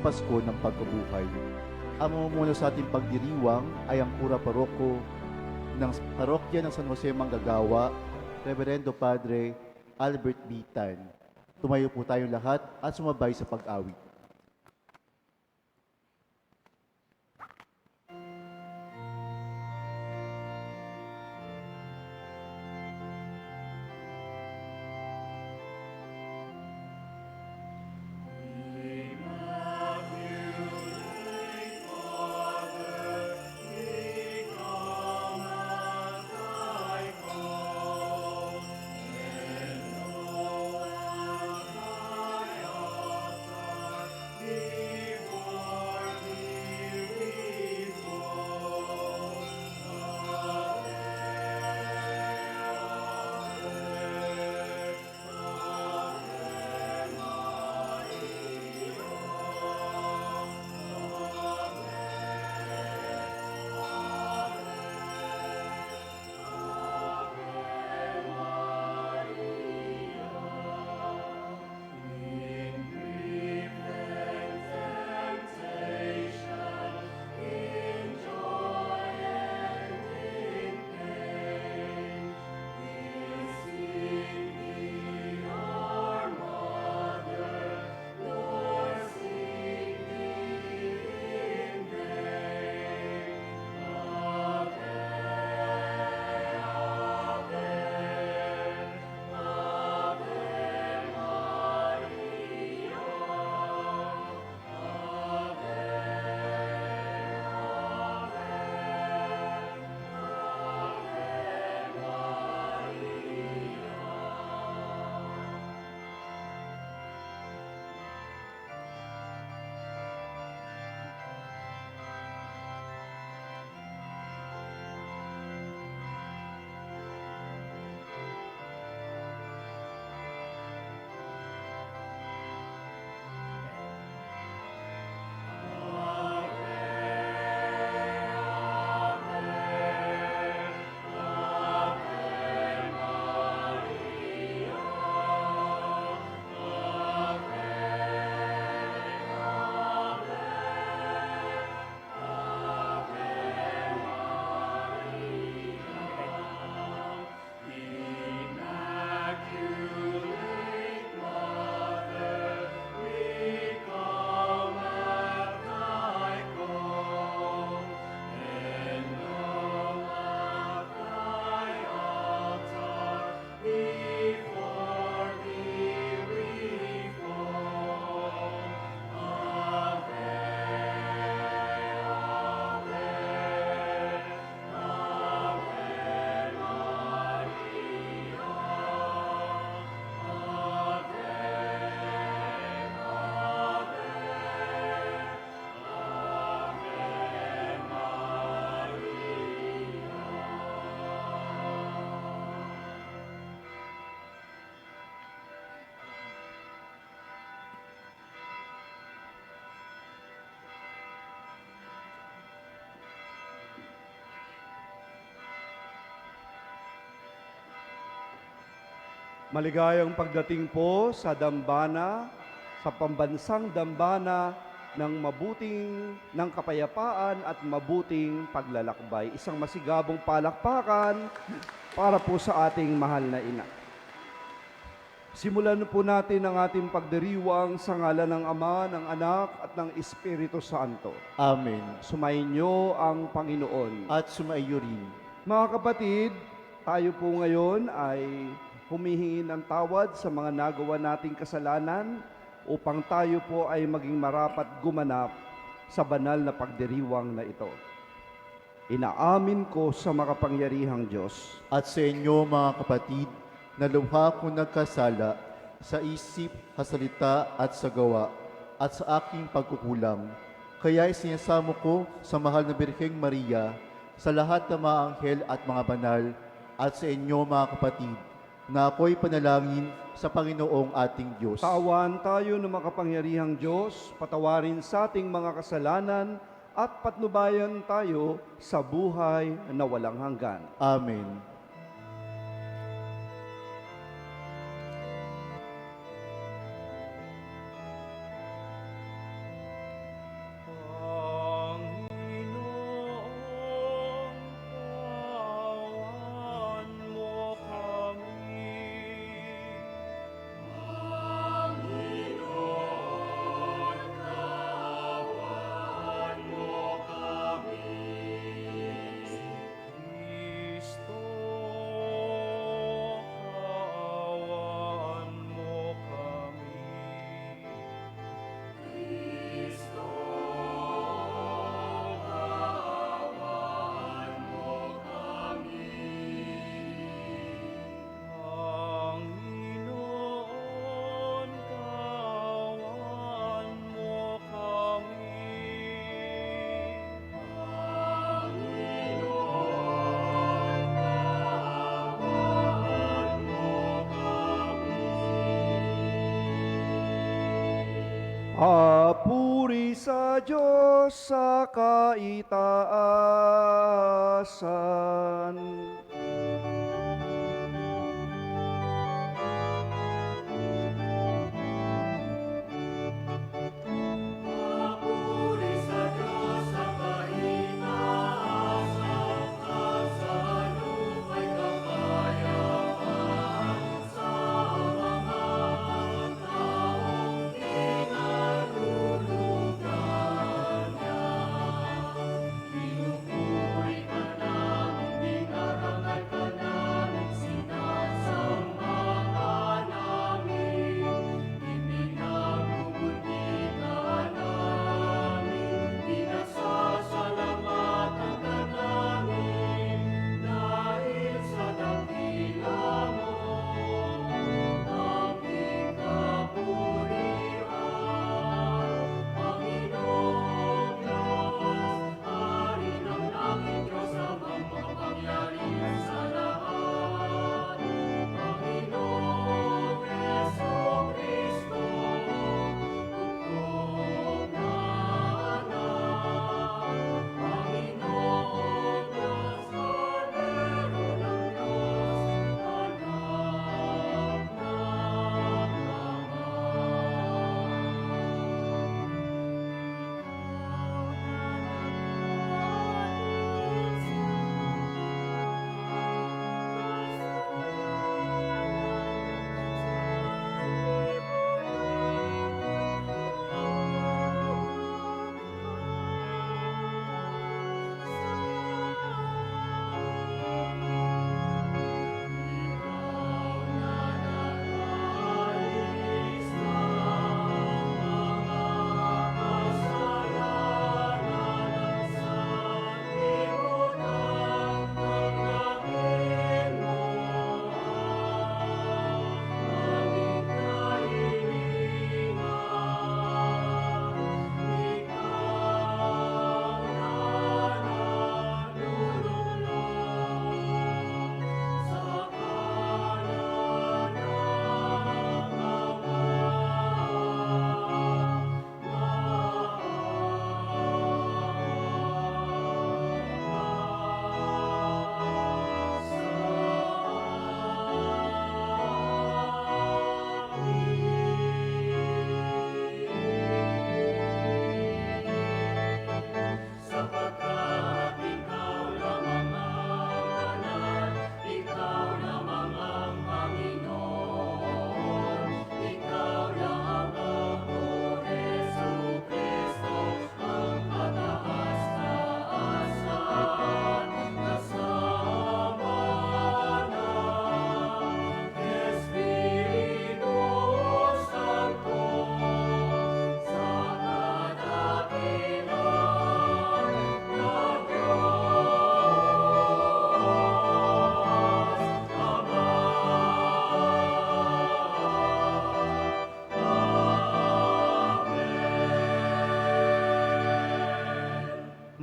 Pasko ng pagkabuhay. Ang mamumuno sa ating pagdiriwang ay ang pura paroko ng parokya ng San Jose Manggagawa, Reverendo Padre Albert Bitan. Tumayo po tayong lahat at sumabay sa pag-awit. Maligayang pagdating po sa dambana, sa pambansang dambana ng kapayapaan at mabuting paglalakbay. Isang masigabong palakpakan para po sa ating mahal na ina. Simulan po natin ang ating pagdiriwang sa ngalan ng Ama, ng Anak at ng Espiritu Santo. Amen. Sumainyo ang Panginoon. At sumaiyo rin. Mga kapatid, tayo po ngayon ay humihingi ng tawad sa mga nagawa nating kasalanan upang tayo po ay maging marapat gumanap sa banal na pagdiriwang na ito. Inaamin ko sa makapangyarihang Diyos At sa inyo mga kapatid, na lubha ko nagkasala sa isip, sa salita at sa gawa at sa aking pagkukulang. Kaya isinasamo ko sa mahal na Birheng Maria, sa lahat ng mga anghel at mga banal, at sa inyo mga kapatid, na ako'y panalangin sa Panginoong ating Diyos. Taawan tayo ng makapangyarihang Diyos, patawarin sa ating mga kasalanan at patnubayan tayo sa buhay na walang hanggan. Amen. Papuri sa Diyos sa kaitaasan.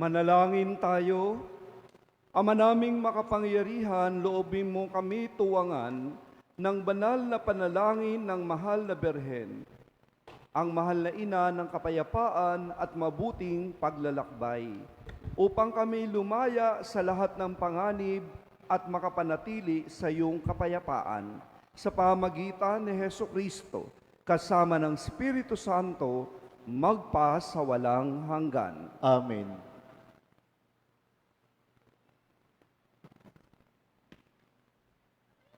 Manalangin tayo. Ama naming makapangyarihan, loobin mo kami tuwangan ng banal na panalangin ng mahal na Berhen, ang mahal na ina ng kapayapaan at mabuting paglalakbay, upang kami lumaya sa lahat ng panganib at makapanatili sa iyong kapayapaan sa pamagitan ni Hesukristo, kasama ng Espiritu Santo, magpa sa walang hanggan. Amen.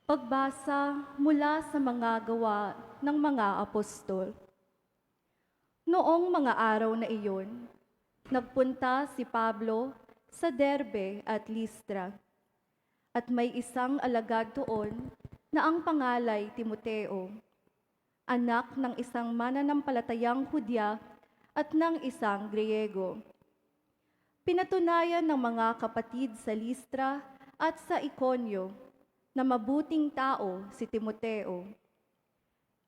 Pagbasa mula sa mga gawa ng mga apostol. Noong mga araw na iyon, nagpunta si Pablo sa Derbe at Listra. At may isang alagad doon na ang pangalay Timoteo, anak ng isang mananampalatayang Hudya at ng isang Griego. Pinatunayan ng mga kapatid sa Listra at sa Iconio na mabuting tao si Timoteo.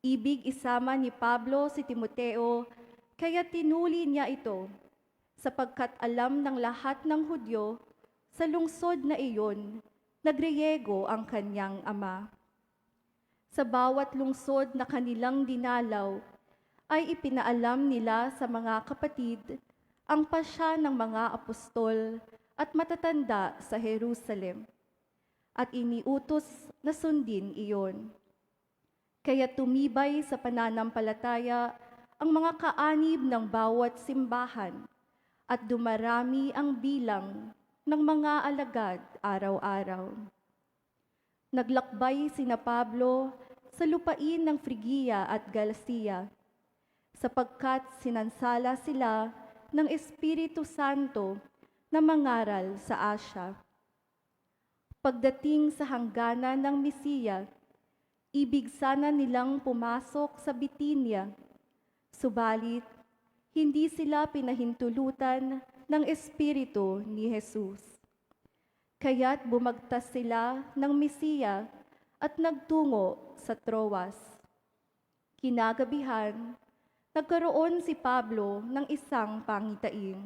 Ibig isama ni Pablo si Timoteo, kaya tinuli niya ito, sapagkat alam ng lahat ng Hudyo sa lungsod na iyon na Griego ang kanyang ama. Sa bawat lungsod na kanilang dinalaw, ay ipinaalam nila sa mga kapatid ang pasya ng mga apostol at matatanda sa Jerusalem, at iniutos na sundin iyon. Kaya tumibay sa pananampalataya ang mga kaanib ng bawat simbahan at dumarami ang bilang ng mga alagad araw-araw. Naglakbay sina Pablo sa lupain ng Frigia at Galacia, sapagkat sinansala sila ng Espiritu Santo na mangaral sa Asya. Pagdating sa hangganan ng Misiya, ibig sana nilang pumasok sa Bitinia, subalit hindi sila pinahintulutan ng Espiritu ni Jesus. Kaya't bumagtas sila ng Misiya at nagtungo sa Troas. Kinagabihan, nagkaroon si Pablo ng isang pangitain.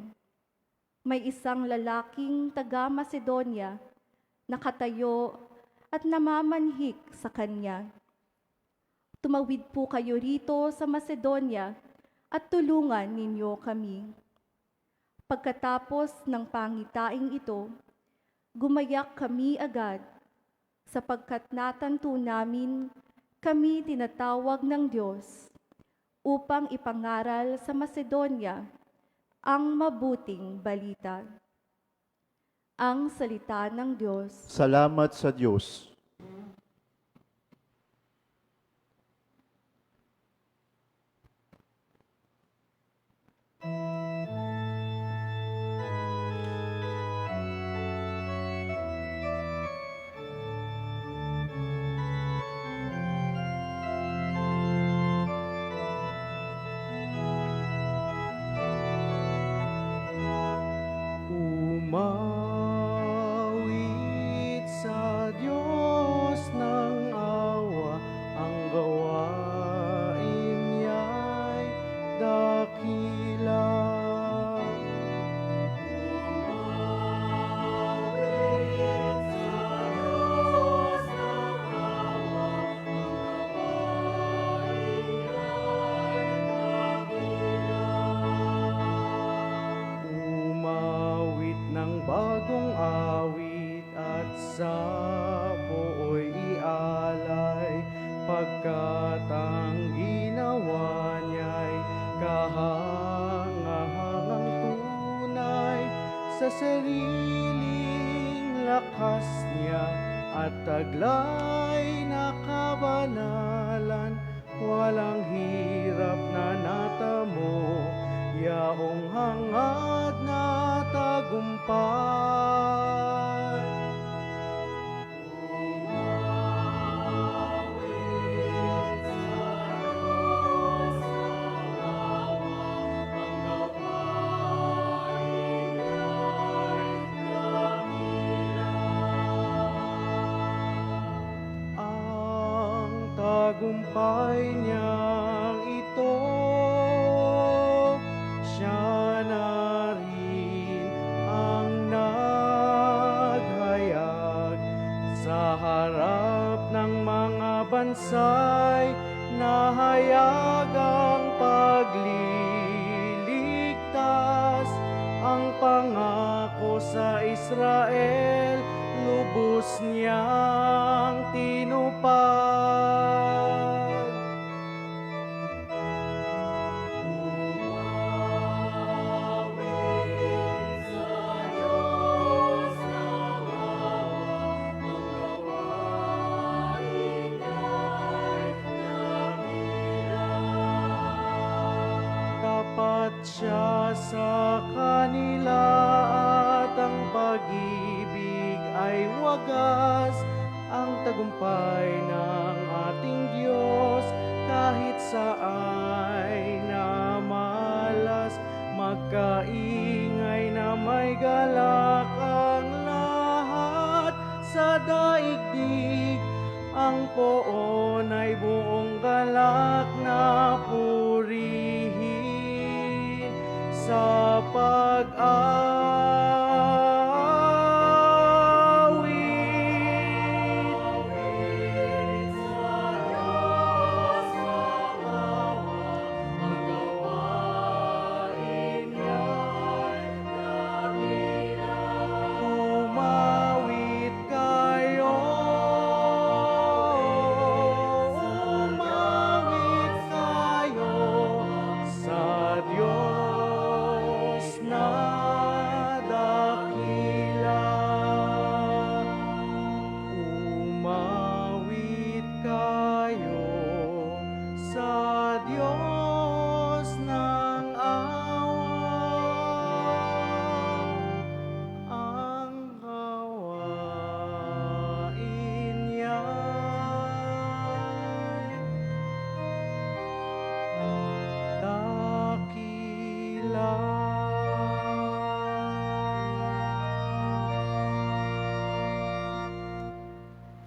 May isang lalaking taga-Macedonia nakatayo at namamanhik sa kanya. Tumawid po kayo rito sa Macedonia at tulungan ninyo kami. Pagkatapos ng pangitaing ito, gumayak kami agad sapagkat natanto namin kami tinatawag ng Diyos upang ipangaral sa Macedonia ang mabuting balita. Ang salita ng Diyos. Salamat sa Diyos. Umawit sa Diyos ng awa, ang gawain niya'y dakila. Umawit ng bagong awit at sa buoy ialay, pagkat ang ginawa niya'y kahangahangang tunay sa sariling lakas niya at taglay na kabanalan. Walang hirap na natamo, yaong hangad na tagumpay. Ang tagumpay niyang ito, siya na rin ang naghayag sa harap ng mga bansay, nahayag ang pagliligtas, ang pangako sa Israel, lubos niyang tinupad. Tapat siya sa kanila at ang pag-ibig ay wagas, ang tagumpay ng ating Diyos kahit saay na malas, magkaingay na may galak ang lahat sa daigdig, ang poon ay buong galak na purihin sa pag-awit.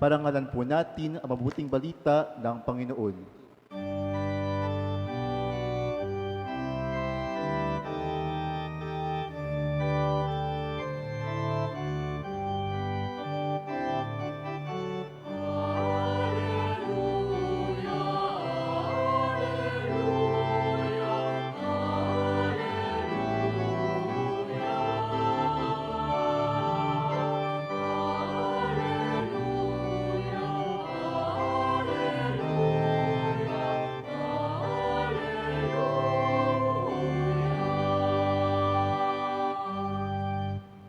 Parangalan po natin ang mabuting balita ng Panginoon.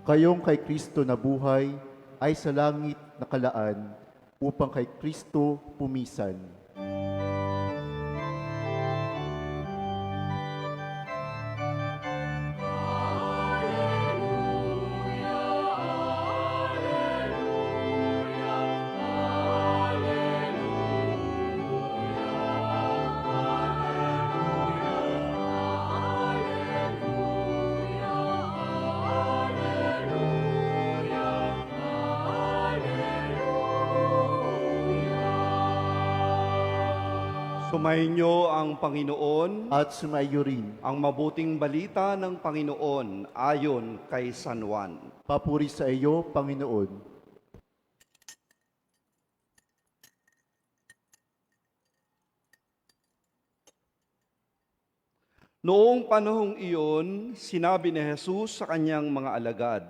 Kayong kay Kristo na buhay ay sa langit nakalaan upang kay Kristo pumisan. Sumainyo ang Panginoon, At sumaiyo rin, ang mabuting balita ng Panginoon ayon kay San Juan. papuri sa iyo, Panginoon. Noong panahong iyon, sinabi ni Jesus sa kanyang mga alagad,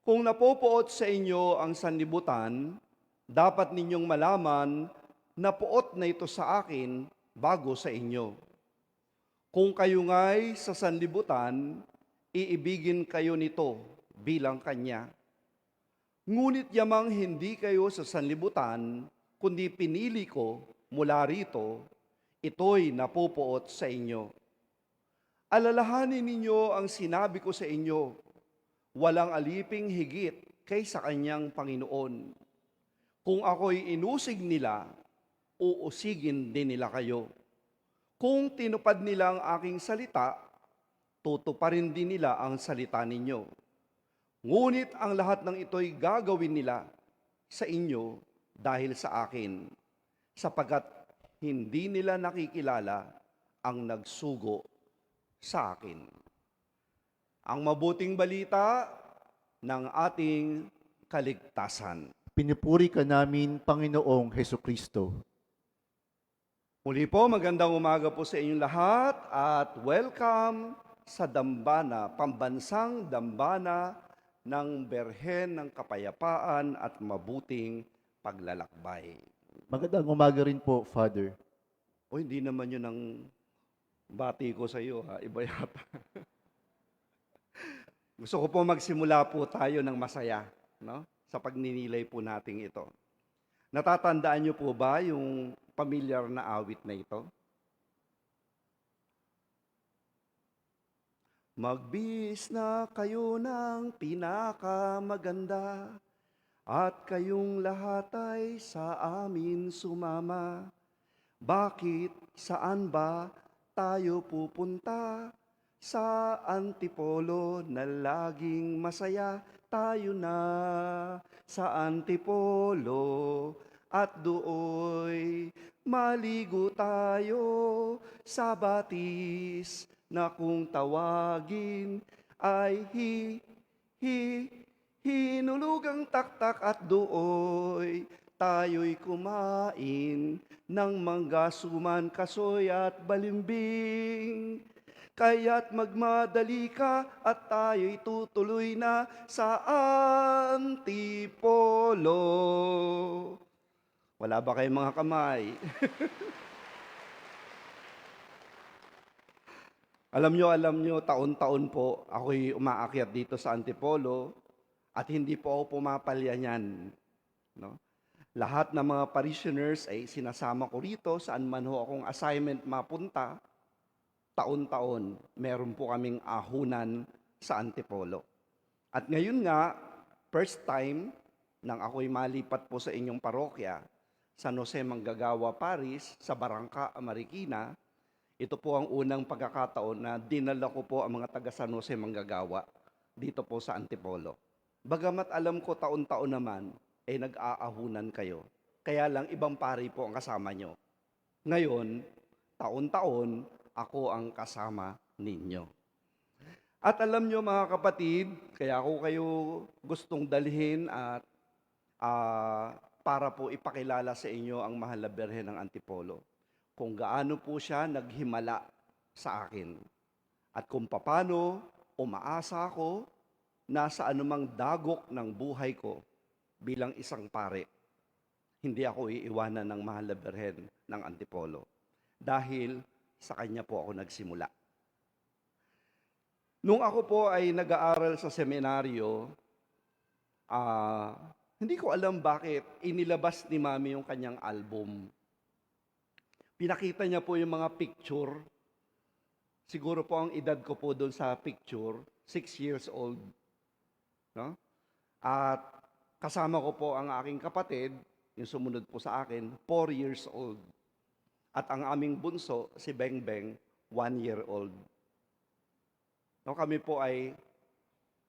"Kung napopoot sa inyo ang sanlibutan, dapat ninyong malaman na poot na ito sa akin bago sa inyo. Kung kayo nga'y sa sanlibutan, iibigin kayo nito bilang kanya. Ngunit yamang hindi kayo sa sanlibutan, kundi pinili ko mula rito, ito'y napopoot sa inyo. Alalahanin ninyo ang sinabi ko sa inyo, walang aliping higit kaysa kanyang Panginoon. Kung ako'y inusig nila, uusigin din nila kayo. Kung tinupad nila ang aking salita, tutuparin din nila ang salita ninyo. Ngunit ang lahat ng ito'y gagawin nila sa inyo dahil sa akin, sapagkat hindi nila nakikilala ang nagsugo sa akin." Ang mabuting balita ng ating kaligtasan. Pinupuri ka namin, Panginoong Hesukristo. Muli po, magandang umaga po sa inyong lahat at welcome sa Dambana, pambansang Dambana ng Berhen ng Kapayapaan at Mabuting Paglalakbay. Magandang umaga rin po, Father. O hindi naman yun ang bati ko sa iyo, ha? Iba yata. Gusto ko po magsimula po tayo ng masaya, no? Sa pagninilay po nating ito. Natatandaan niyo po ba yung pamilyar na awit na ito? Magbihis na kayo ng pinakamaganda at kayong lahat ay sa amin sumama. Bakit, saan ba tayo pupunta? Sa Antipolo na laging masaya tayo na sa Antipolo at dooy maligo tayo sa batis na kung tawagin ay hinulugang taktak at dooy tayo'y kumain ng manggasuman, kasoy at balimbing. Kaya't magmadali ka at tayo'y tutuloy na sa Antipolo. Wala ba kayong mga kamay? Alam nyo, taon-taon po ako'y umaakyat dito sa Antipolo at hindi po ako pumapalya niyan. No? Lahat ng mga parishioners ay sinasama ko rito saan man ho akong assignment mapunta. Taon-taon, meron po kaming ahunan sa Antipolo. At ngayon nga, first time nang ako'y malipat po sa inyong parokya, San Jose Manggagawa Parish, sa Barangka, Marikina, ito po ang unang pagkakataon na dinala ko po ang mga taga San Jose Manggagawa dito po sa Antipolo. Bagamat alam ko taon-taon naman, nag-aahunan kayo. Kaya lang ibang pari po ang kasama nyo. Ngayon, taon-taon, ako ang kasama ninyo. At alam nyo mga kapatid, kaya ako kayo gustong dalhin at para po ipakilala sa inyo ang mahal na Birhen ng Antipolo. Kung gaano po siya naghimala sa akin. At kung paano umaasa ako na sa anumang dagok ng buhay ko bilang isang pare, hindi ako iiwanan ng mahal na Birhen ng Antipolo. Dahil sa kanya po ako nagsimula. Nung ako po ay nag-aaral sa seminaryo, hindi ko alam bakit inilabas ni Mami yung kanyang album. Pinakita niya po yung mga picture. Siguro po ang edad ko po doon sa picture, 6 years old. No? At kasama ko po ang aking kapatid, yung sumunod po sa akin, 4 years old. At ang aming bunso, si Bengbeng, 1 year old. No, kami po ay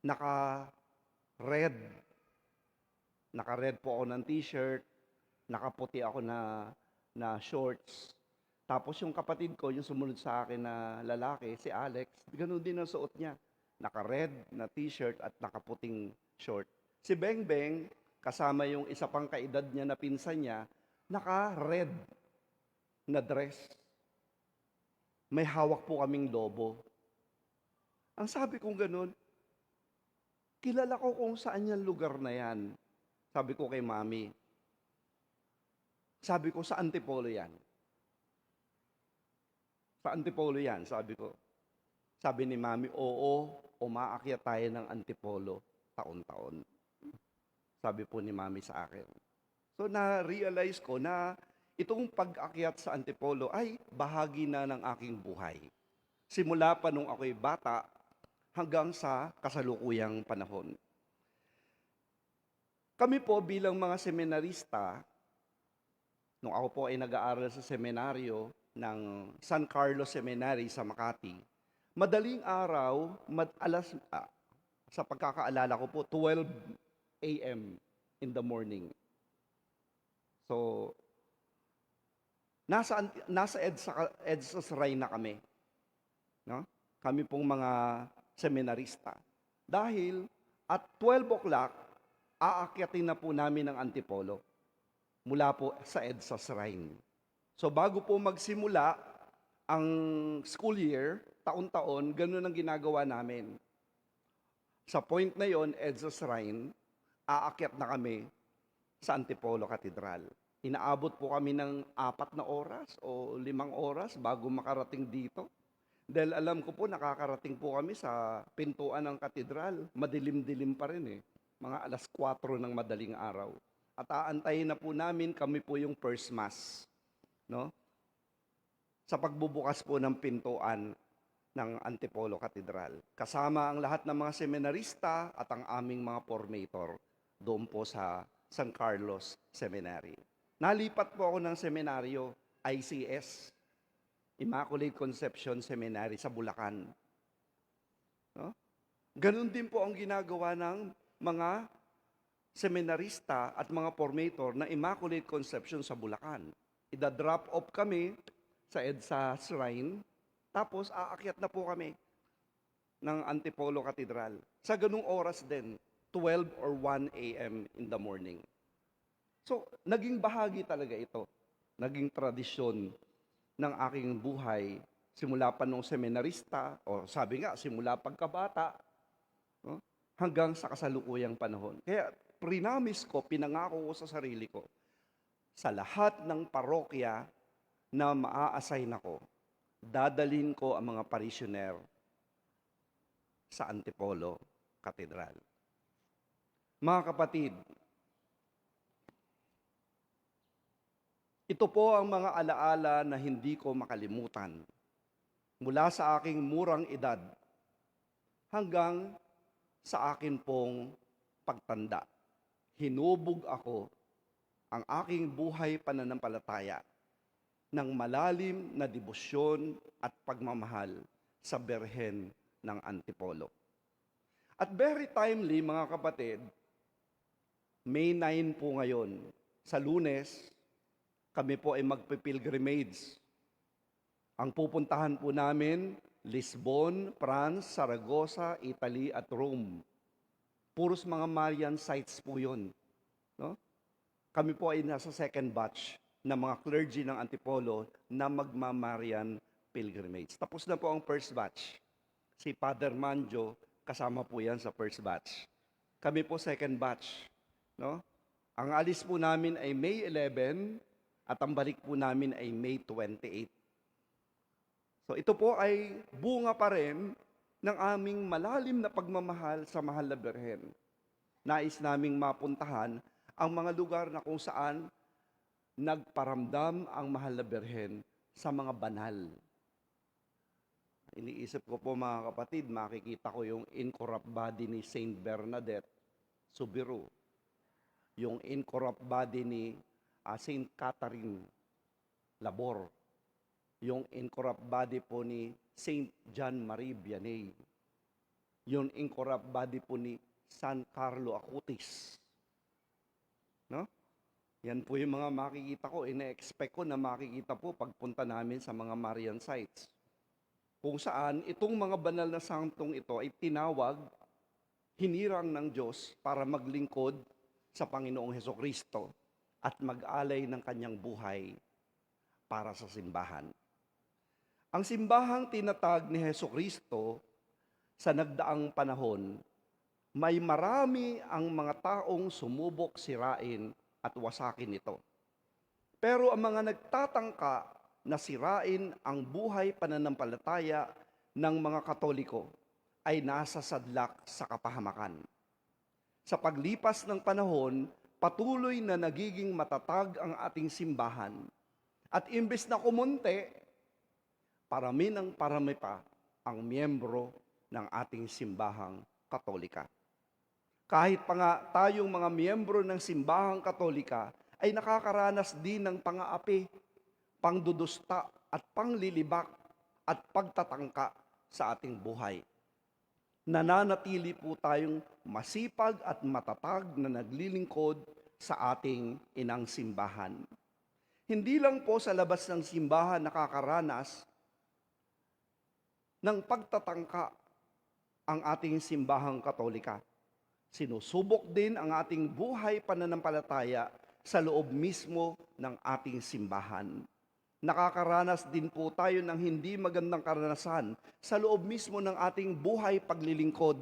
naka-red. Naka-red po ako ng t-shirt, nakaputi ako na shorts. Tapos yung kapatid ko, yung sumunod sa akin na lalaki, si Alex, ganoon din ang suot niya. Naka-red na t-shirt at nakaputing short. Si Bengbeng, kasama yung isa pang kaedad niya na pinsan niya, naka-red na dress. May hawak po kaming lobo. Ang sabi kong ganun, kilala ko kung saan yung lugar na yan. Sabi ko kay Mami. Sabi ko, sa Antipolo yan. Sa Antipolo yan, sabi ko. Sabi ni Mami, oo, umaakyat tayo ng Antipolo taon-taon. Sabi po ni Mami sa akin. So na-realize ko na itong pag-akyat sa Antipolo ay bahagi na ng aking buhay. Simula pa nung ako'y bata hanggang sa kasalukuyang panahon. Kami po bilang mga seminarista, nung ako po ay nag-aaral sa seminaryo ng San Carlos Seminary sa Makati, madaling araw, sa pagkakaalala ko po, 12 a.m. in the morning. So, nasa EDSA Shrine na kami. No? Kami pong mga seminarista. Dahil at 12 o'clock, aakyatin na po namin ang Antipolo mula po sa EDSA Shrine. So bago po magsimula ang school year, taon-taon, ganun ang ginagawa namin. Sa point na yon, EDSA Shrine, aakyat na kami sa Antipolo Cathedral. Inaabot po kami ng 4 na oras o 5 oras bago makarating dito. Dahil alam ko po, nakakarating po kami sa pintuan ng katedral. Madilim-dilim pa rin eh. Mga 4:00 ng madaling araw. At aantayin na po namin, kami po yung first mass. No? Sa pagbubukas po ng pintuan ng Antipolo Cathedral. Kasama ang lahat ng mga seminarista at ang aming mga formator doon po sa San Carlos Seminary. Nalipat po ako ng seminaryo, ICS, Immaculate Conception Seminary sa Bulacan. No? Ganun din po ang ginagawa ng mga seminarista at mga formator na Immaculate Conception sa Bulacan. Ida-drop off kami sa EDSA Shrine, tapos aakyat na po kami ng Antipolo Cathedral. Sa ganung oras din, 12 or 1 a.m. in the morning. So, naging bahagi talaga ito. Naging tradisyon ng aking buhay, simula pa nung seminarista, o sabi nga, simula pagkabata, no? Hanggang sa kasalukuyang panahon. Kaya, prinamis ko, pinangako ko sa sarili ko, sa lahat ng parokya na maa-assign ako, dadalhin ko ang mga parishioner sa Antipolo Cathedral. Mga kapatid, ito po ang mga alaala na hindi ko makalimutan mula sa aking murang edad hanggang sa akin pong pagtanda. Hinubog ako ang aking buhay pananampalataya ng malalim na debosyon at pagmamahal sa Birhen ng Antipolo. At very timely, mga kapatid, May 9 po ngayon. Sa Lunes, kami po ay magpipilgrimage. Ang pupuntahan po namin, Lisbon, France, Saragossa, Italy at Rome. Puros mga Marian sites po yun. No? Kami po ay nasa second batch na mga clergy ng Antipolo na magma-Marian pilgrimage. Tapos na po ang first batch. Si Father Manjo, kasama po yan sa first batch. Kami po second batch. No? Ang alis po namin ay May 11 at ang balik po namin ay May 28. So ito po ay bunga pa rin ng aming malalim na pagmamahal sa Mahal na Birhen. Nais naming mapuntahan ang mga lugar na kung saan nagparamdam ang Mahal na Birhen sa mga banal. Iniisip ko po mga kapatid, makikita ko yung incorrupt body ni Saint Bernadette Subiru, yung incorrupt body ni Saint Catherine Labor, yung incorrupt body po ni Saint John Marie Vianney, yung incorrupt body po ni San Carlo Acutis. No? Yan po yung mga makikita ko. Ina-expect ko na makikita po pagpunta namin sa mga Marian sites. Kung saan itong mga banal na santong ito ay tinawag, hinirang ng Diyos para maglingkod sa Panginoong Hesukristo at mag-alay ng kanyang buhay para sa simbahan. Ang simbahang tinatag ni Hesukristo sa nagdaang panahon, may marami ang mga taong sumubok sirain at wasakin ito. Pero ang mga nagtatangka na sirain ang buhay pananampalataya ng mga Katoliko ay nasa sadlak sa kapahamakan. Sa paglipas ng panahon, patuloy na nagiging matatag ang ating simbahan. At imbes na kumunti, parami ng parami pa ang miyembro ng ating simbahang Katolika. Kahit pa nga tayong mga miyembro ng simbahang Katolika ay nakakaranas din ng pang-aapi, pangdudusta at panglilibak at pagtatangka sa ating buhay. Nananatili po tayong masipag at matatag na naglilingkod sa ating inang simbahan. Hindi lang po sa labas ng simbahan nakakaranas ng pagtatangka ang ating simbahang Katolika. Sinusubok din ang ating buhay pananampalataya sa loob mismo ng ating simbahan. Nakakaranas din po tayo ng hindi magandang karanasan sa loob mismo ng ating buhay paglilingkod.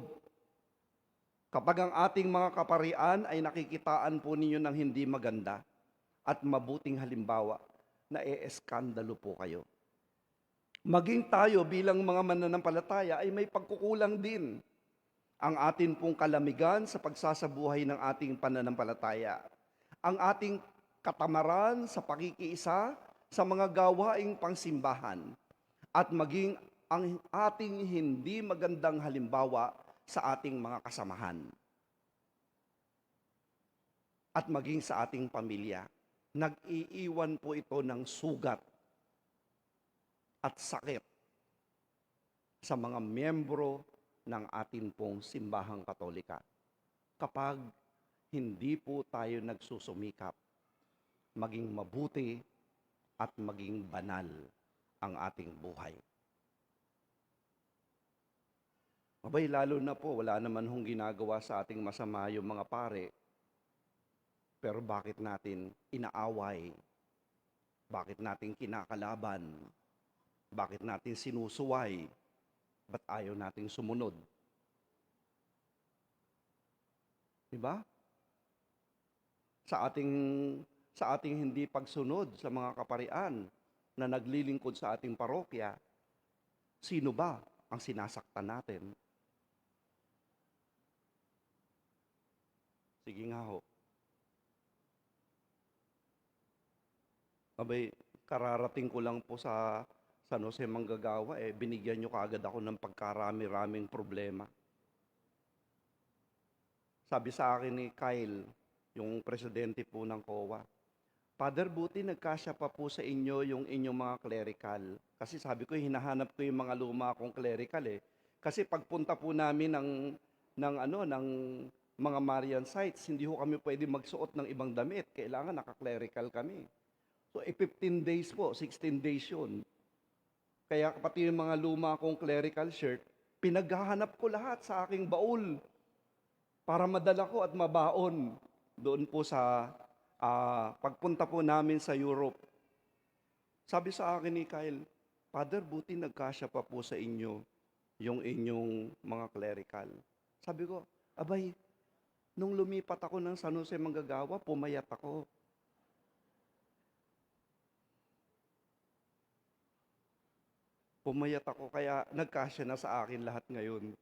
Kapag ang ating mga kaparian ay nakikitaan po ninyo ng hindi maganda at mabuting halimbawa, na-eskandalo po kayo. Maging tayo bilang mga mananampalataya ay may pagkukulang din. Ang atin pong kalamigan sa pagsasabuhay ng ating pananampalataya. Ang ating katamaran sa pakikiisa sa mga gawaing pangsimbahan. At maging ang ating hindi magandang halimbawa sa ating mga kasamahan. At maging sa ating pamilya. Nag-iiwan po ito ng sugat at sakit sa mga miyembro ng atin pong simbahang Katolika kapag hindi po tayo nagsusumikap maging mabuti at maging banal ang ating buhay. Abay, lalo na po, wala naman hong ginagawa sa ating masama yung mga pare. Pero bakit natin inaaway? Bakit natin kinakalaban? Bakit natin sinusuway? Ba't ayaw nating sumunod? Diba? Sa ating hindi pagsunod sa mga kaparian na naglilingkod sa ating parokya, sino ba ang sinasaktan natin? Sige nga ho. Abay, kararating ko lang po sa San Jose Manggagawa, binigyan nyo kaagad ako ng pagkarami-raming problema. Sabi sa akin ni Kyle, yung presidente po ng COA, Father, buti nagkasya pa po sa inyo yung inyong mga clerical. Kasi sabi ko, hinahanap ko yung mga luma kong clerical eh. Kasi pagpunta po namin ng mga Marian sites, hindi ho kami pwede magsuot ng ibang damit. Kailangan naka-clerical kami. So, 15 days po, 16 days yun. Kaya pati yung mga luma kong clerical shirt, pinaghahanap ko lahat sa aking baul para madala ko at mabaon doon po sa pagpunta po namin sa Europe. Sabi sa akin ni Kyle, Father, buti nagkasya pa po sa inyo yung inyong mga clerical. Sabi ko, abay, nung lumipat ako ng San Jose Manggagawa, pumayat ako. Pumayat ako, kaya nagkasya na sa akin lahat ngayon.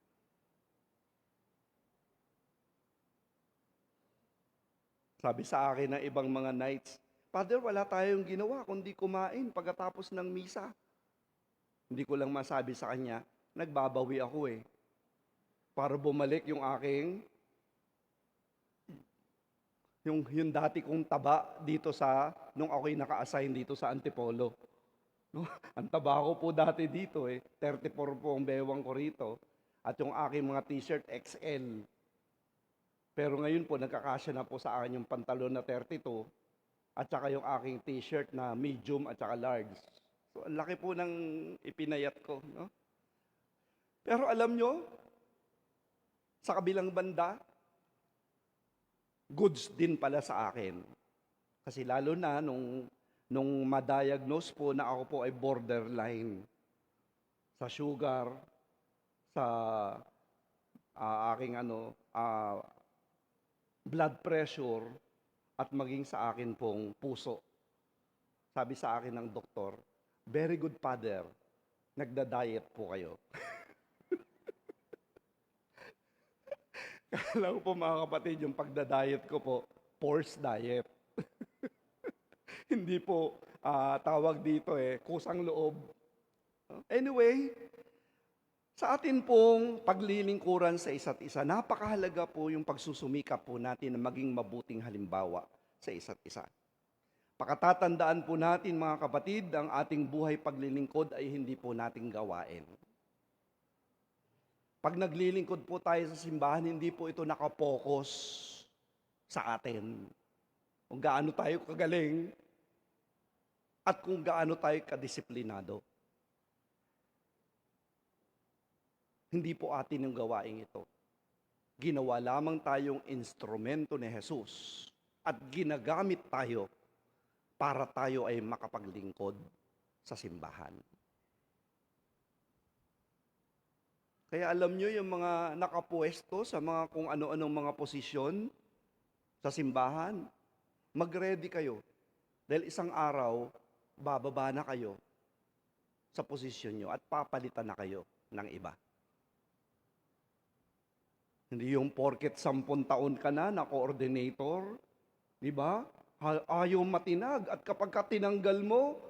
Sabi sa akin ng ibang mga knights, Father, wala tayong ginawa kundi kumain pagkatapos ng misa. Hindi ko lang masabi sa kanya, nagbabawi ako para bumalik yung aking, yung dati kong taba dito nung ako'y naka-assign dito sa Antipolo. No? Ang taba ko po dati dito 34 po ang bewang ko rito. At yung aking mga t-shirt XL. Pero ngayon po, nagkakasya na po sa akin yung pantalon na 32 at saka yung aking t-shirt na medium at saka large. So, ang laki po ng ipinayat ko. No? Pero alam nyo, sa kabilang banda, goods din pala sa akin. Kasi lalo na nung ma-diagnose po na ako po ay borderline sa sugar, sa aking blood pressure, at maging sa akin pong puso. Sabi sa akin ng doktor, very good father, nagda-diet po kayo. Kala ko po mga kapatid, yung pagda-diet ko po, forced diet. Hindi po tawag dito kusang loob. Anyway, sa atin pong paglilingkuran sa isa't isa, napakahalaga po yung pagsusumikap po natin na maging mabuting halimbawa sa isa't isa. Pakatatandaan po natin mga kapatid, ang ating buhay paglilingkod ay hindi po nating gawain. Pag naglilingkod po tayo sa simbahan, hindi po ito nakapokus sa atin. Kung gaano tayo kagaling at kung gaano tayo kadisiplinado. Hindi po atin yung gawain ito. Ginawa lamang tayong instrumento ni Jesus at ginagamit tayo para tayo ay makapaglingkod sa simbahan. Kaya alam nyo yung mga nakapuesto sa mga kung ano-anong mga posisyon sa simbahan, mag-ready kayo. Dahil isang araw, bababa na kayo sa posisyon nyo at papalitan na kayo ng iba. Hindi yung porket 10 taon ka na coordinator, di ba? Ayaw matinag at kapag tinanggal mo,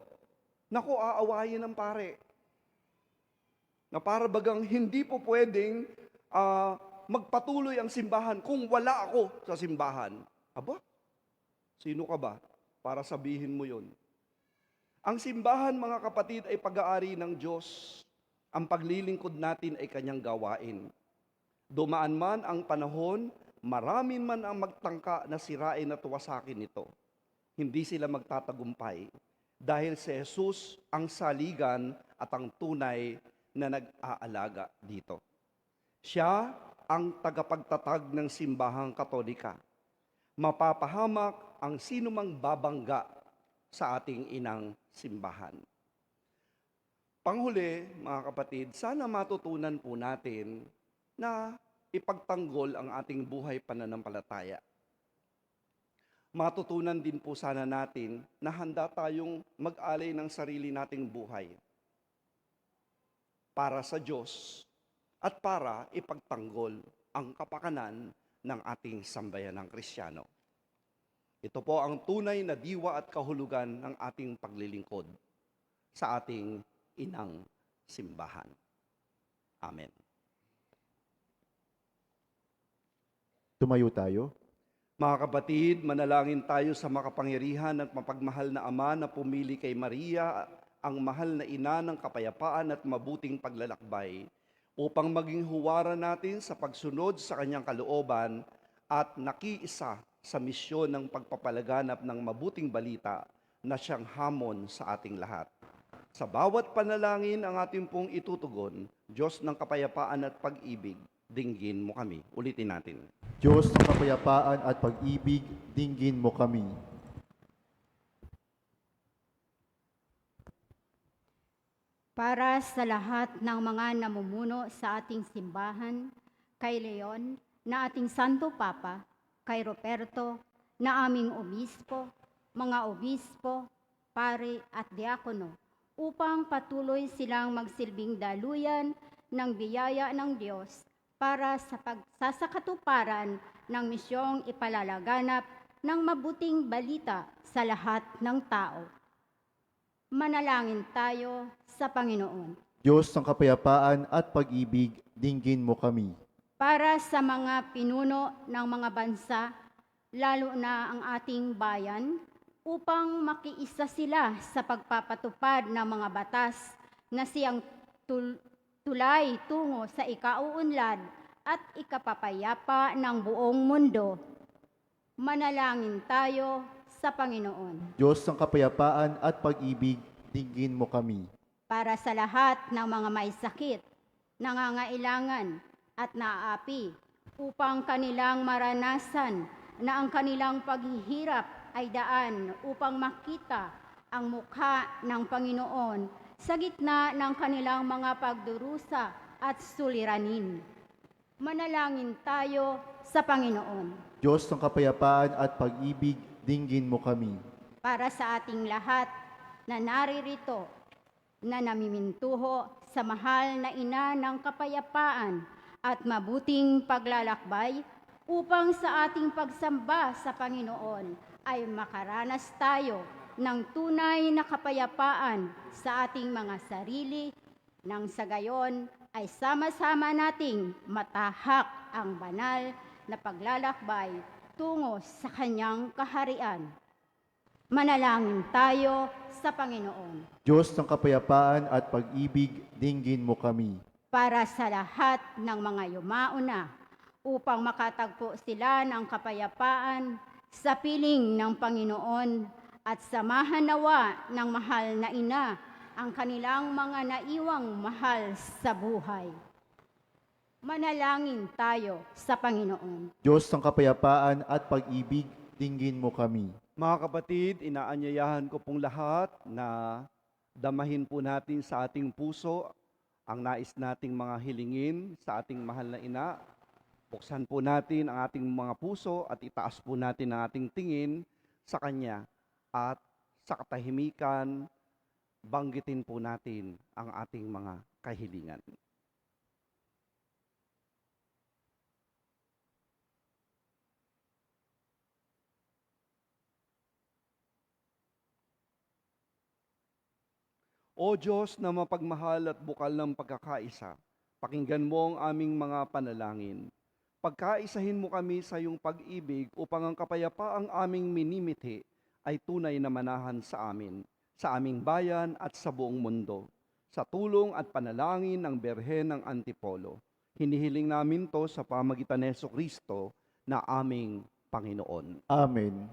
naku, aawayin ng pare. Na para bagang hindi po pwedeng magpatuloy ang simbahan kung wala ako sa simbahan. Aba, sino ka ba para sabihin mo yun? Ang simbahan, mga kapatid, ay pag-aari ng Diyos. Ang paglilingkod natin ay kanyang gawain. Dumaan man ang panahon, marami man ang magtangka na sirain at wasakin ito. Hindi sila magtatagumpay dahil si Jesus ang saligan at ang tunay na nag-aalaga dito. Siya ang tagapagtatag ng simbahang Katolika. Mapapahamak ang sinumang babangga sa ating inang simbahan. Panghuli, mga kapatid, sana matutunan po natin na ipagtanggol ang ating buhay pananampalataya. Matutunan din po sana natin na handa tayong mag-alay ng sarili nating buhay para sa Diyos at para ipagtanggol ang kapakanan ng ating sambayanang Kristiyano. Ito po ang tunay na diwa at kahulugan ng ating paglilingkod sa ating inang simbahan. Amen. Tumayo tayo. Mga kapatid, manalangin tayo sa makapangyarihan at mapagmahal na Ama na pumili kay Maria, ang mahal na ina ng kapayapaan at mabuting paglalakbay, upang maging huwaran natin sa pagsunod sa kanyang kalooban at nakiisa sa misyon ng pagpapalaganap ng mabuting balita na siyang hamon sa ating lahat. Sa bawat panalangin ang ating pong itutugon, Diyos ng kapayapaan at pag-ibig, dinggin mo kami. Ulitin natin. Diyos ng kapayapaan at pag-ibig, dinggin mo kami. Para sa lahat ng mga namumuno sa ating simbahan, kay Leon na ating Santo Papa, kay Roberto na aming obispo, mga obispo, pare at diakono, upang patuloy silang magsilbing daluyan ng biyaya ng Diyos para sa pagsasakatuparan ng misyong ipalalaganap ng mabuting balita sa lahat ng tao. Manalangin tayo sa Panginoon. Diyos ng kapayapaan at pag-ibig, dinggin mo kami. Para sa mga pinuno ng mga bansa, lalo na ang ating bayan, upang makiisa sila sa pagpapatupad ng mga batas na siyang tulay tungo sa ikauunlad at ikapapayapa ng buong mundo. Manalangin tayo sa Panginoon. Diyos ng kapayapaan at pag-ibig, dinggin mo kami. Para sa lahat ng mga may sakit, nangangailangan at naaapi, upang kanilang maranasan na ang kanilang paghihirap ay daan upang makita ang mukha ng Panginoon sa gitna ng kanilang mga pagdurusa at suliranin. Manalangin tayo sa Panginoon. Diyos ng kapayapaan at pag-ibig, dinggin mo kami. Para sa ating lahat na naririto, na namimintuho sa mahal na ina ng kapayapaan at mabuting paglalakbay, upang sa ating pagsamba sa Panginoon ay makaranas tayo ng tunay na kapayapaan sa ating mga sarili, nang sa gayon ay sama-sama nating matahak ang banal na paglalakbay tungo sa kanyang kaharian. Manalangin tayo sa Panginoon. Diyos ng kapayapaan at pag-ibig, dinggin mo kami. Para sa lahat ng mga yumauna, upang makatagpo sila ng kapayapaan sa piling ng Panginoon at samahan nawa ng mahal na ina ang kanilang mga naiwang mahal sa buhay. Manalangin tayo sa Panginoon. Diyos ng kapayapaan at pag-ibig, dinggin mo kami. Mga kapatid, inaanyayahan ko pong lahat na damahin po natin sa ating puso ang nais nating mga hilingin sa ating mahal na ina. Buksan po natin ang ating mga puso at itaas po natin ang ating tingin sa Kanya. At sa katahimikan, banggitin po natin ang ating mga kahilingan. O Diyos na mapagmahal at bukal ng pagkakaisa, pakinggan mo ang aming mga panalangin. Pagkaisahin mo kami sa iyong pag-ibig upang ang kapayapaang aming minimithi ay tunay na manahan sa amin, sa aming bayan at sa buong mundo. Sa tulong at panalangin ng Berhen ng Antipolo, hinihiling namin to sa pamagitan ni Jesucristo na aming Panginoon. Amen.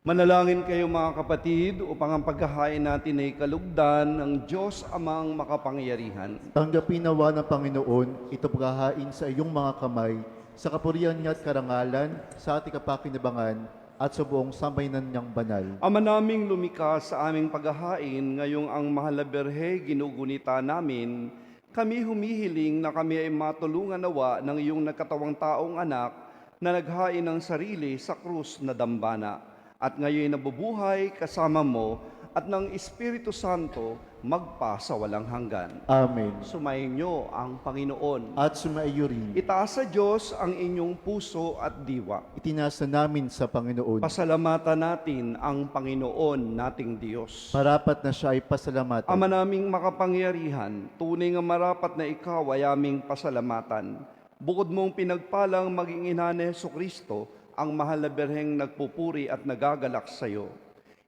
Manalangin kayo mga kapatid upang ang paghahain natin ay kalugdan ng Diyos Amang makapangyarihan. Tanggapin nawa ng Panginoon ito paghahain sa iyong mga kamay, sa kapurihan niya at karangalan, sa ating kapakinabangan, at sa buong sambayanan niyang banal. Ama naming lumikha sa aming paghahain, ngayong ang mahal na Berhe ginugunita namin, kami humihiling na kami ay matulungan nawa ng iyong nagkatawang taong anak na naghain ng sarili sa krus na dambana. At ngayon nabubuhay kasama mo at ng Espiritu Santo magpa sa walang hanggan. Amen. Sumainyo ang Panginoon. At sumaiyo rin. Itaas sa Diyos ang inyong puso at diwa. Itinasa namin sa Panginoon. Pasalamatan natin ang Panginoon nating Diyos. Marapat na siya ay pasalamatan. Ama naming makapangyarihan, tunay nga marapat na ikaw ay aming pasalamatan. Bukod mong pinagpalang maging ina ni Jesucristo, ang mahal na Berheng nagpupuri at nagagalak sa iyo.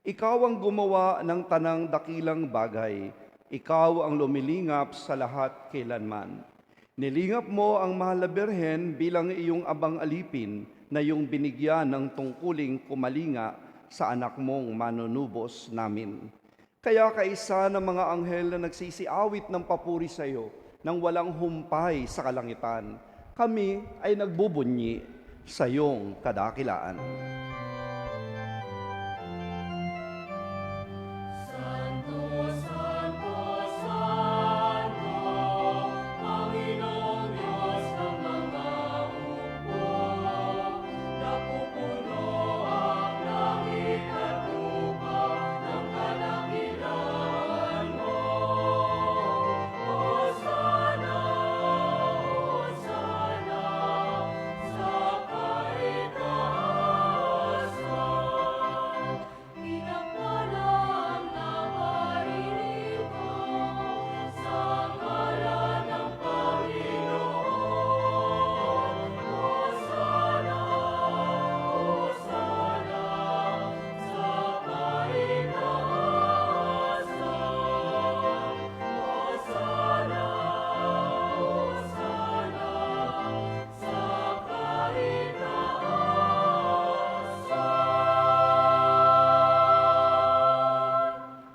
Ikaw ang gumawa ng tanang dakilang bagay. Ikaw ang lumilingap sa lahat kailanman. Nilingap mo ang mahal na Berhen bilang iyong abang alipin na iyong binigyan ng tungkuling kumalinga sa anak mong manunubos namin. Kaya kaisa ng mga anghel na nagsisiawit ng papuri sa iyo nang walang humpay sa kalangitan, kami ay nagbubunyi sa iyong kadakilaan.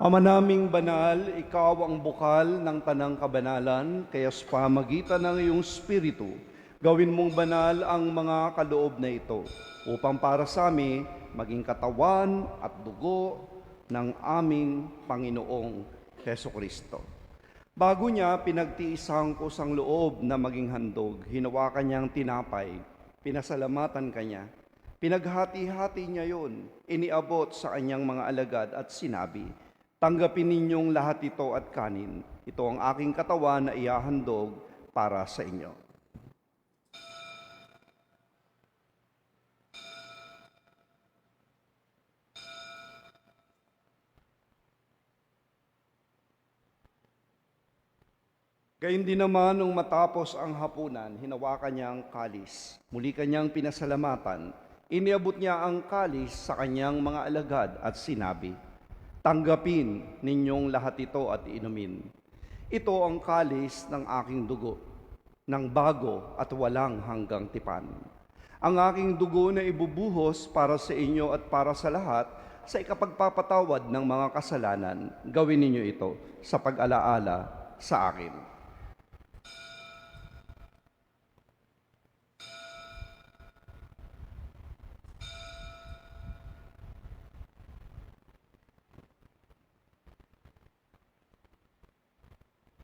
Ama naming banal, ikaw ang bukal ng tanang kabanalan, kaya sa pamagitan ng iyong Espiritu, gawin mong banal ang mga kaloob na ito, upang para sa amin maging katawan at dugo ng aming Panginoong Jesucristo. Bago niya pinagtiisang ko sang loob na maging handog, hinawakan niyang tinapay, pinasalamatan kanya, pinaghati-hati niya yon, iniabot sa kanyang mga alagad at sinabi, tanggapin ninyong lahat ito at kanin. Ito ang aking katawan na ihahandog para sa inyo. Gayun din naman nung matapos ang hapunan, hinawakan niya ang kalis. Muli kanyang pinasalamatan. Iniabot niya ang kalis sa kanyang mga alagad at sinabi, tanggapin ninyong lahat ito at inumin. Ito ang kalis ng aking dugo, ng bago at walang hanggang tipan. Ang aking dugo na ibubuhos para sa inyo at para sa lahat sa ikapagpapatawad ng mga kasalanan. Gawin ninyo ito sa pag-alaala sa akin.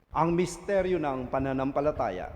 Ang misteryo ng pananampalataya.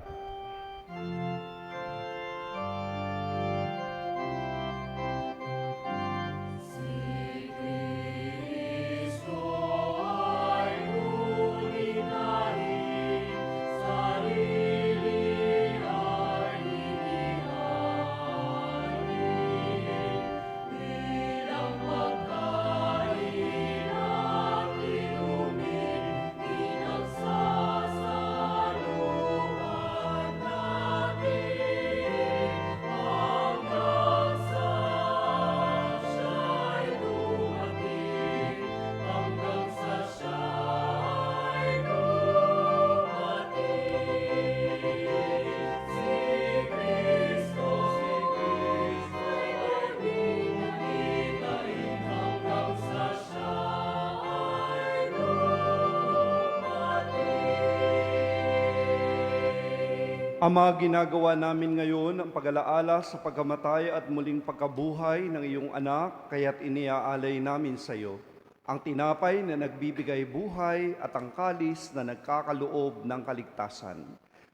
Ama, ginagawa namin ngayon ang pag-alaala sa pagkamatay at muling pagkabuhay ng iyong anak, kaya't iniaalay namin sa iyo ang tinapay na nagbibigay buhay at ang kalis na nagkakaloob ng kaligtasan.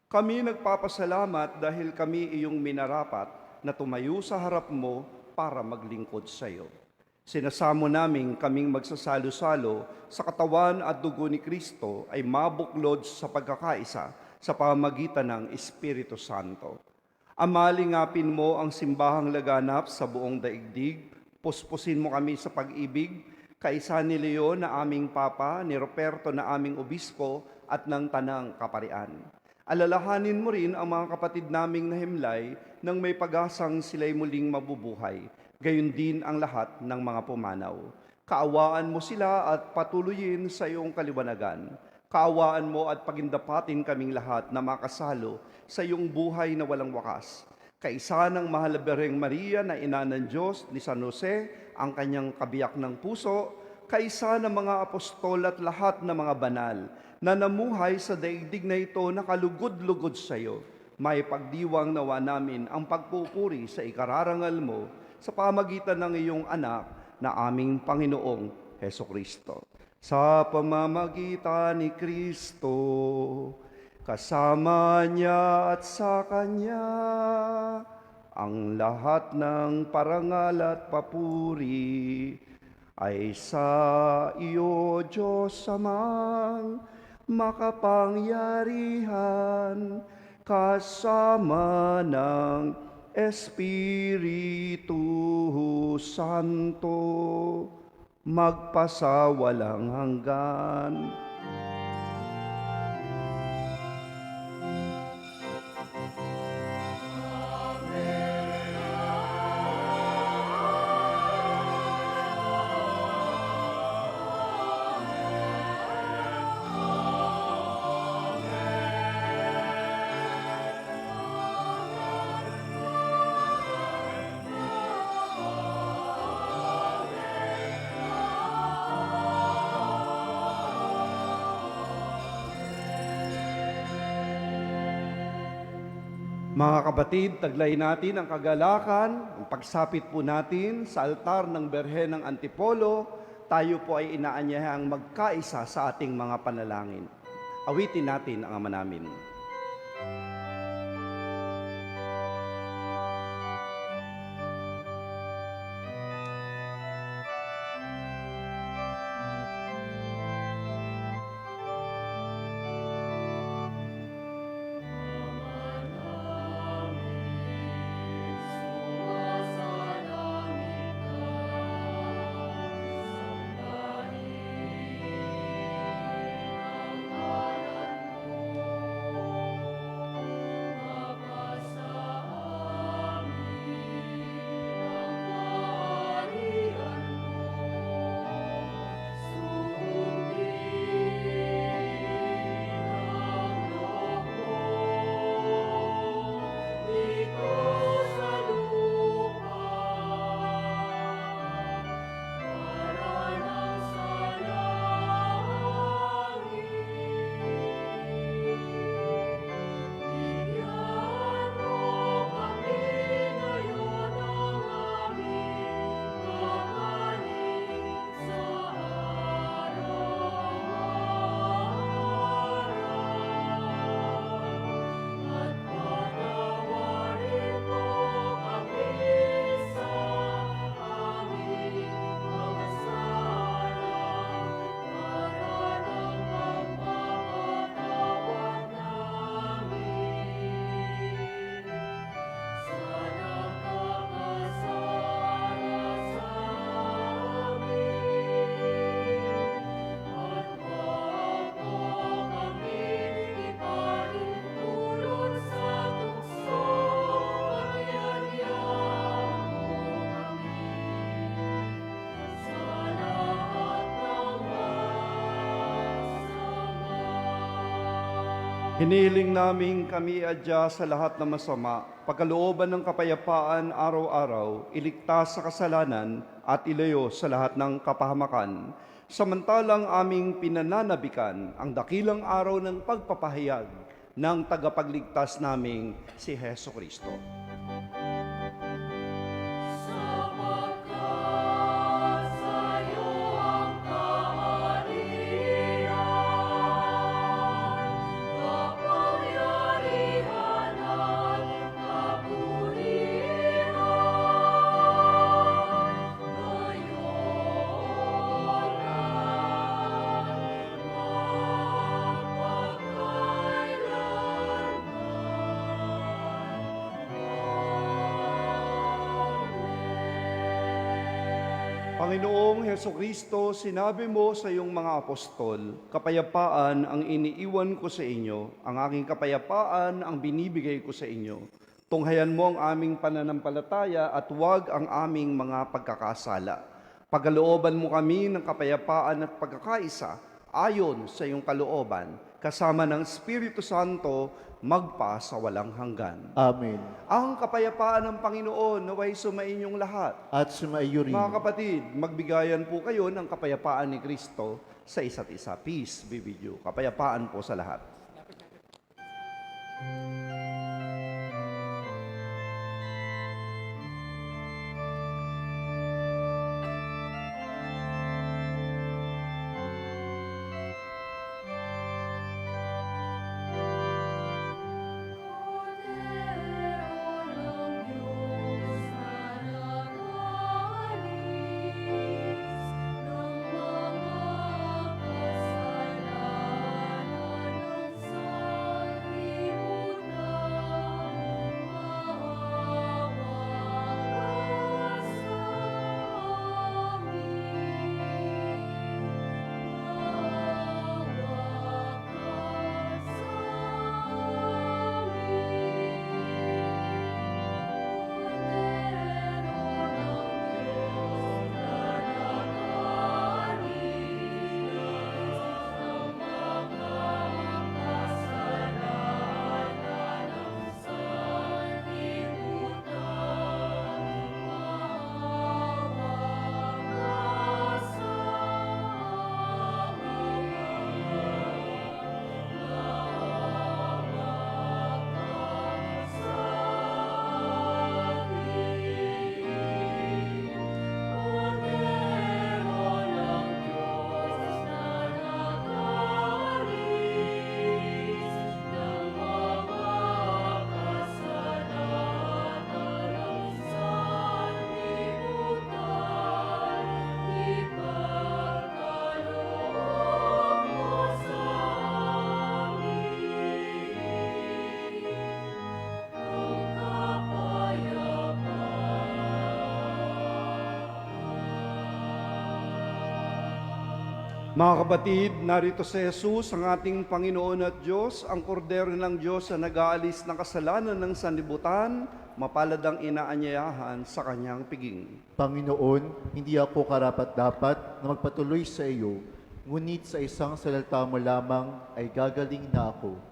Kami nagpapasalamat dahil kami iyong minarapat na tumayo sa harap mo para maglingkod sa iyo. Sinasamo namin kaming magsasalo-salo sa katawan at dugo ni Kristo ay mabuklod sa pagkakaisa sa pamamagitan ng Espiritu Santo. Amalingapin mo ang simbahang laganap sa buong daigdig, puspusin mo kami sa pag-ibig, kaisa ni Leon na aming Papa, ni Roberto na aming Obispo at ng Tanang Kaparian. Alalahanin mo rin ang mga kapatid naming nahimlay nang may pag-asang sila'y muling mabubuhay, gayon din ang lahat ng mga pumanaw. Kaawaan mo sila at patuloyin sa iyong kaliwanagan. Kaawaan mo at pagindapatin kaming lahat na makasalo sa iyong buhay na walang wakas. Kaisa ng Mahal na Birheng Maria na Ina ng Diyos ni San Jose, ang kanyang kabiyak ng puso, kaisa ng mga apostol at lahat ng mga banal na namuhay sa daigdig na ito na kalugod-lugod sa iyo. May pagdiwang nawa namin ang pagpupuri sa ikararangal mo sa pamagitan ng iyong anak na aming Panginoong Hesukristo. Sa pamamagitan ni Kristo, kasama niya at sa Kanya, ang lahat ng parangal at papuri ay sa iyo, Diyos Amang makapangyarihan, kasama ng Espiritu Santo, magpasawalang hanggan. Mga kapatid, taglay natin ang kagalakan, ang pagsapit po natin sa altar ng Birhen ng Antipolo. Tayo po ay inaanyahang magkaisa sa ating mga panalangin. Awitin natin ang Ama namin. Hiniling namin kami adya sa lahat ng masama, pagkalooban ng kapayapaan araw-araw, iligtas sa kasalanan at ilayo sa lahat ng kapahamakan. Samantalang aming pinananabikan ang dakilang araw ng pagpapahayag ng tagapagligtas naming si Heso Kristo. Panginoong Heso Kristo, sinabi mo sa iyong mga apostol, kapayapaan ang iniiwan ko sa inyo, ang aking kapayapaan ang binibigay ko sa inyo. Tunghayan mo ang aming pananampalataya at huwag ang aming mga pagkakasala. Pagkalooban mo kami ng kapayapaan at pagkakaisa ayon sa iyong kalooban, kasama ng Espiritu Santo, magpa sa walang hanggan. Amen. Ang kapayapaan ng Panginoon naway sumainyong lahat. At sumaiyo rin. Mga kapatid, magbigayan po kayo ng kapayapaan ni Kristo sa isa't isa. Peace be with you. Kapayapaan po sa lahat. Mga kapatid, narito si Jesus, ang ating Panginoon at Diyos, ang kordero ng Diyos na nag-aalis ng kasalanan ng sanlibutan, mapalad ang inaanyayahan sa kanyang piging. Panginoon, hindi ako karapat-dapat na magpatuloy sa iyo, ngunit sa isang salita mo lamang ay gagaling na ako.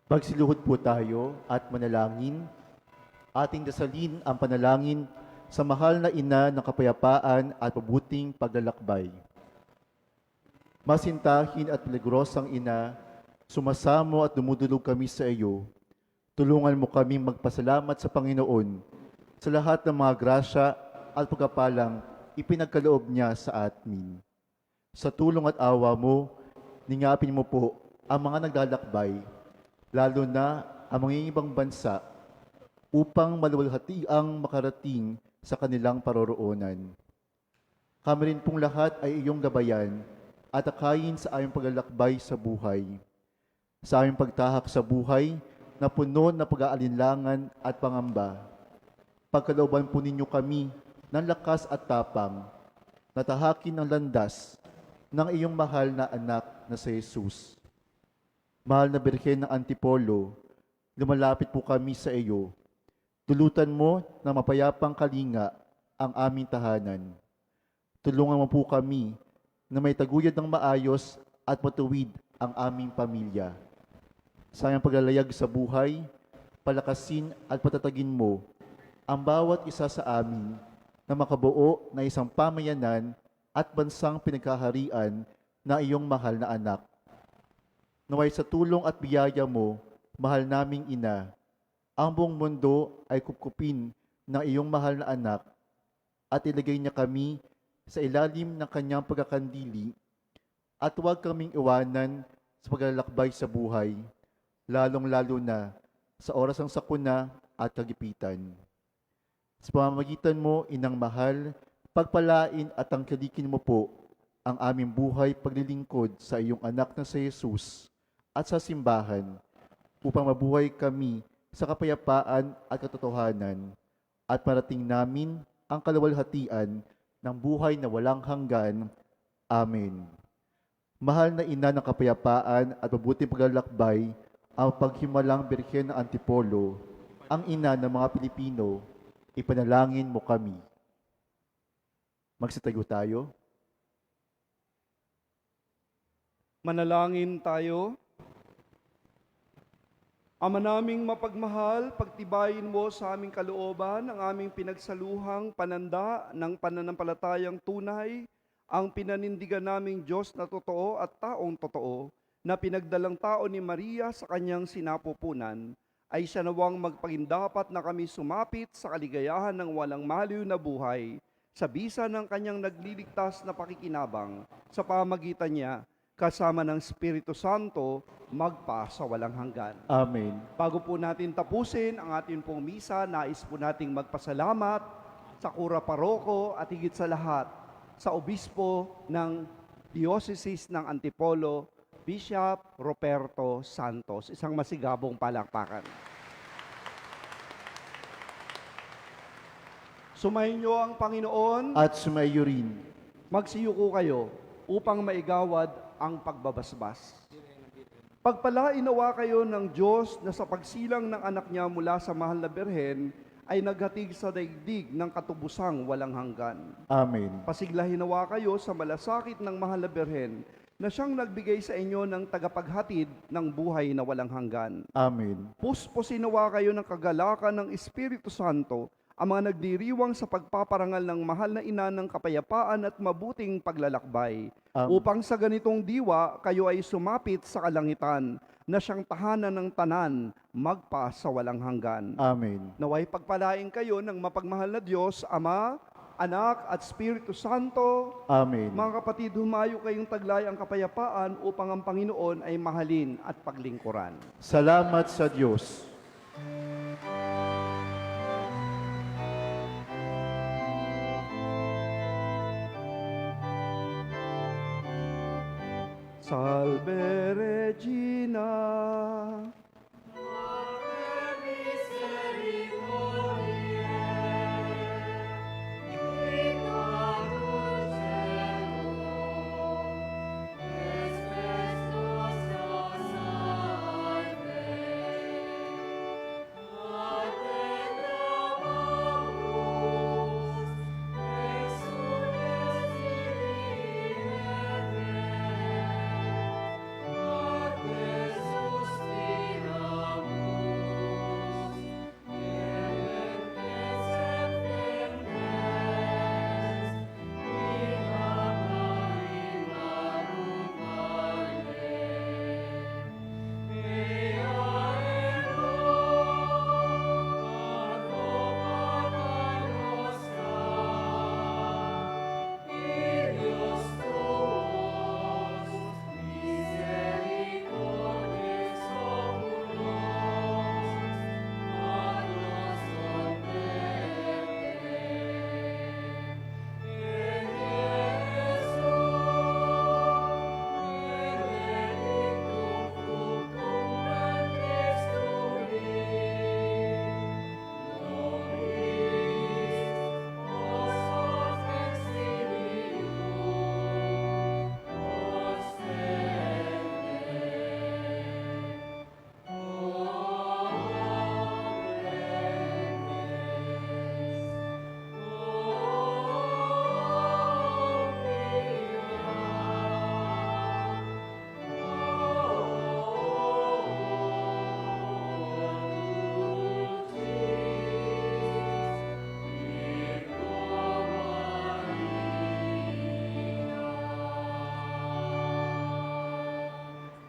Magsiluhod po tayo at manalangin. Ating dasalin ang panalangin sa mahal na ina ng kapayapaan at mabuting paglalakbay. Masintahin at peligrosang ina, sumasamo at dumudulog kami sa iyo. Tulungan mo kami magpasalamat sa Panginoon sa lahat ng mga grasya at pagkapalang ipinagkaloob niya sa atin. Sa tulong at awa mo, ningapin mo po ang mga naglalakbay, lalo na ang mga ibang bansa, upang maluwalhatiang makarating sa kanilang paroroonan. Kami rin pong lahat ay iyong gabayan at akayin sa aming paglalakbay sa buhay. Sa aming pagtahak sa buhay na puno na pag-aalinlangan at pangamba. Pagkalooban po ninyo kami ng lakas at tapang, natahakin ang landas ng iyong mahal na anak na si Jesus. Mahal na Birhen ng Antipolo, lumalapit po kami sa iyo. Tulutan mo na mapayapang kalinga ang aming tahanan. Tulungan mo po kami na may taguyod ng maayos at matuwid ang aming pamilya. Sa aming paglalayag sa buhay, palakasin at patatagin mo ang bawat isa sa amin na makabuo na isang pamayanan at bansang pinagkaharian na iyong mahal na anak. Naway sa tulong at biyaya mo, mahal naming ina, ang buong mundo ay kupkupin ng iyong mahal na anak at ilagay niya kami sa ilalim ng kanyang pagkakandili at huwag kaming iwanan sa paglalakbay sa buhay, lalong-lalo na sa oras ng sakuna at kagipitan. Sa pamamagitan mo, inang mahal, pagpalain at tangkilikin mo po ang aming buhay paglilingkod sa iyong anak na si Jesus at sa simbahan upang mabuhay kami sa kapayapaan at katotohanan at marating namin ang kaluwalhatian ng buhay na walang hanggan. Amen. Mahal na ina ng kapayapaan at mabuting paglalakbay, ang paghimalang Birhen ng Antipolo, ang ina ng mga Pilipino, ipanalangin mo kami. Magsitayo tayo. Manalangin tayo. Ama naming mapagmahal, pagtibayin mo sa aming kalooban ang aming pinagsaluhang pananda ng pananampalatayang tunay, ang pinanindigan naming Diyos na totoo at taong totoo, na pinagdalang tao ni Maria sa kanyang sinapupunan, ay siya nawang magpagindapat na kami sumapit sa kaligayahan ng walang maliw na buhay, sa bisa ng kanyang nagliligtas na pakikinabang, sa pamagitan niya, kasama ng Espiritu Santo, magpa sa walang hanggan. Amen. Bago po natin tapusin ang ating pong misa, nais po nating magpasalamat sa Kura Paroko at higit sa lahat sa Obispo ng Diocese ng Antipolo, Bishop Roberto Santos. Isang masigabong palakpakan. Sumayin niyo ang Panginoon, At sumayo rin. magsiyuko kayo upang maigawad ang pagbabasbas. Pagpalain nawa kayo ng Diyos na sa pagsilang ng anak niya mula sa mahal na Birhen ay naghatid sa daigdig ng katubusang walang hanggan. Amen. Pasiglahin nawa kayo sa malasakit ng mahal na Birhen na siyang nagbigay sa inyo ng tagapaghatid ng buhay na walang hanggan. Amen. Puspusin nawa kayo ng kagalakan ng Espiritu Santo ang mga nagdiriwang sa pagpaparangal ng mahal na ina ng kapayapaan at mabuting paglalakbay, upang sa ganitong diwa kayo ay sumapit sa kalangitan na siyang tahanan ng tanan, magpa sa walang hanggan. Amen. Naway pagpalain kayo ng mapagmahal na Diyos, Ama, Anak at Espiritu Santo. Amen. Mga kapatid, humayo kayong taglay ang kapayapaan upang ang Panginoon ay mahalin at paglingkuran. Salamat sa Diyos. Salve Regina.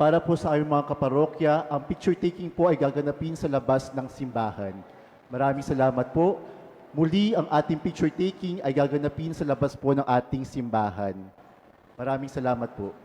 Para po sa aming mga kaparokya, ang picture taking po ay gaganapin sa labas ng simbahan. Maraming salamat po. Muli, ang ating picture taking ay gaganapin sa labas po ng ating simbahan. Maraming salamat po.